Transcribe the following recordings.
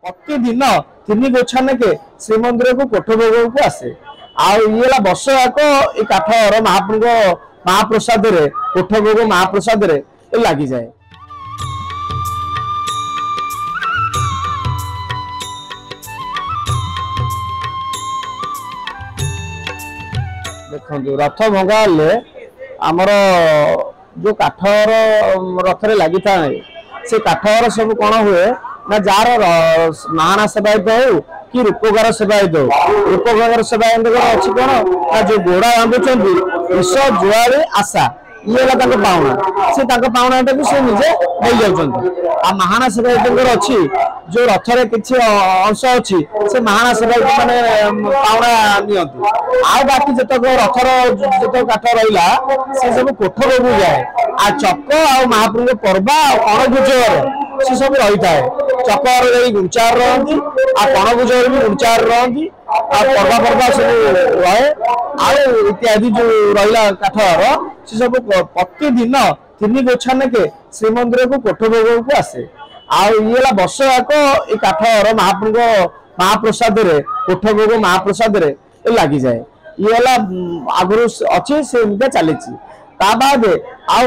प्रतिदिन 3 गोछा नेके श्रीमंदिर को कोठ भोग को आसे आला वर्ष याक ये काठर महाप्रभु महाप्रसाद रे कोठ भोग महाप्रसाद रे लगी जाए। देखो रथ भंगा आमर जो काठर रथ रे लगी था से काठर सब कौन हुए ना जार महाना सेवायत हो कि रूपकार सेवायत हो रूपकार सेवायत अच्छी कौन ना जो घोड़ा बांधुंट विष जुआरी आशा ये पावना से पावनाटा भी से निजे नहीं जाऊँ आ महाना सेवायत अच्छी जो रथरे किसी अंश अच्छी से महाना सेवायत मैंने पावना नियंती आ बाकी जतक रथर जो काठ रहा से सब कोठ भोग जाए आ चक आ महाप्रभु पर्वा कणभुज से सब रही है चकर गुंचार रही आ कणभुज भी गुंचार रही पर्वा पर्वा सब रहे इत्यादि जो रहा काठर से सब प्रतिदिन 3 गोछा नेके श्रीमंदिर को कोठ भोग को आसे आला वर्ष याक ये काठर महाप्रभु महाप्रसाद रे कोठ भोग महाप्रसाद रे लगी जाए ये आगुरी अच्छी से चली बाद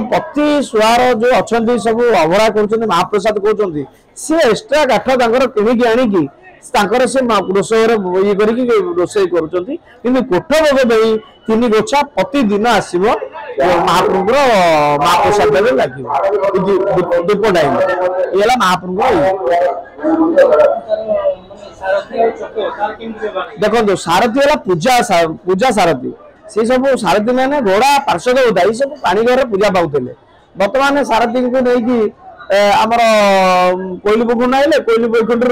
प्रति सुहार जो अच्छा सब अभड़ा कर महाप्रसाद कहते सी एक्सट्रा काठ किणिकी आनिकी से रोषेई ये रोषे कर कोठ भोग दे 3 गोछा प्रतिदिन आसव महाप्रभुर महाप्रसाद लगे दीप टाइम ये महाप्रभु देखो सारथी है पूजा सारथी से सब सारथी मैंने घोड़ा पार्षद होता ये सब पानी घर पूजा पाते बर्तमान सारथी को नहीं आमर कोईली पुकुर नाइले कोईली बैकुंठ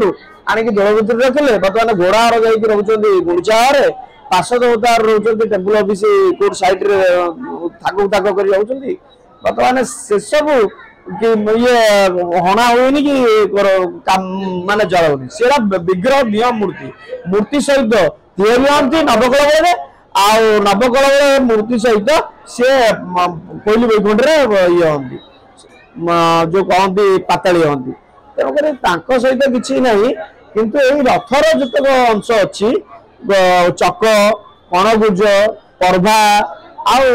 आणिकी दल भितर रखिले बर्तमान घोड़ा जाकि रोच गुंडचा पार्षद होता रोच टेम्पल ऑफिस कोर्ट साइड रे थाक थाक कर बर्तमान से सब ये हणा होनी कि माने जल से विग्रह नियम मूर्ति सहित तैयारी नवकल नवकल मूर्ति सहित सी कोईली बैकुंठ ये हमें जो कहती पाताली हमें तेणुक सहित किसी ना किंतु यही रथर जितक अंश अच्छी चक कणभुज पर्वा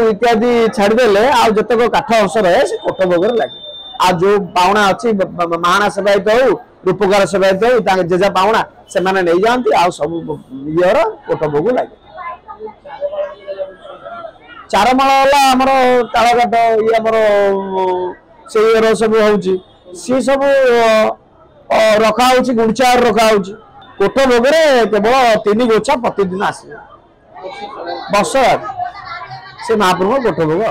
इत्यादि छाड़देले जितक काठ अंश रहे से कोठ भोग लगे आ जो पावना अच्छी महाना सेवायत हो रूपकार सेवायत हो जेजा पावना से नहीं जाती आ सब ये कोठ भोग लगे। चारमाल आमर तालघाट ये आमर से सब सी सब रखा गुंचार रखा कोठ भोग केवल 3 गोछा प्रतिदिन आस वर्ष से महाप्रभु कोठ भोग।